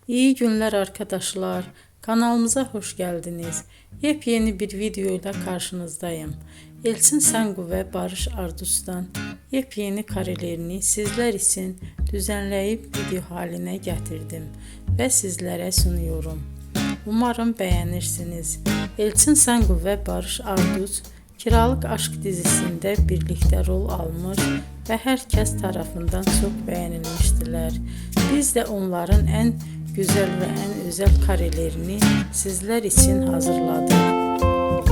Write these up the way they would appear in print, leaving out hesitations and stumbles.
İyi günler arkadaşlar. Kanalımıza hoş geldiniz. Yepyeni bir video ile karşınızdayım. Elçin Sangu ve Barış Ardus'tan yepyeni karelerini sizler için düzenleyip video haline getirdim ve sizlere sunuyorum. Umarım beğenirsiniz. Elçin Sangu ve Barış Ardus Kiralık Aşk dizisinde birlikte rol almış ve herkes tarafından çok beğenilmiştiler. Biz de onların en güzel ve en özel karelerini sizler için hazırladık.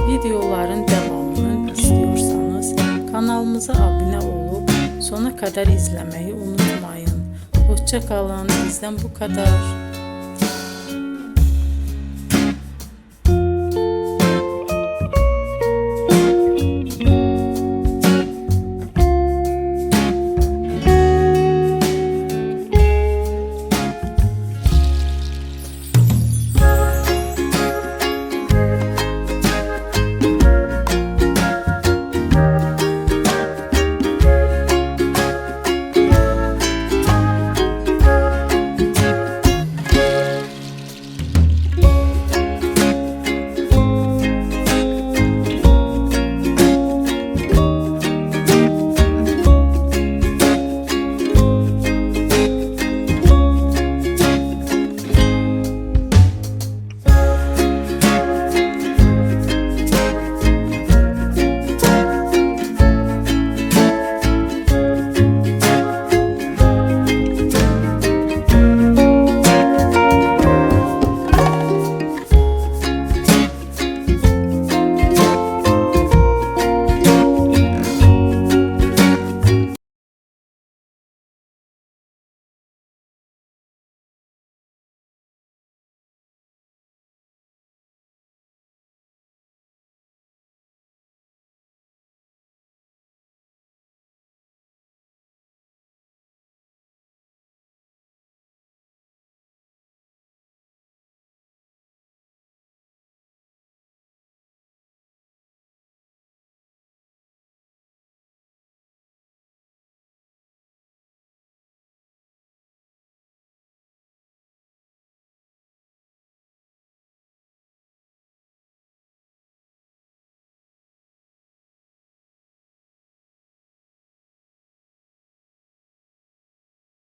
Videoların devamını istiyorsanız kanalımıza abone olup sona kadar izlemeyi unutmayın. Hoşça kalın. Bizden bu kadar.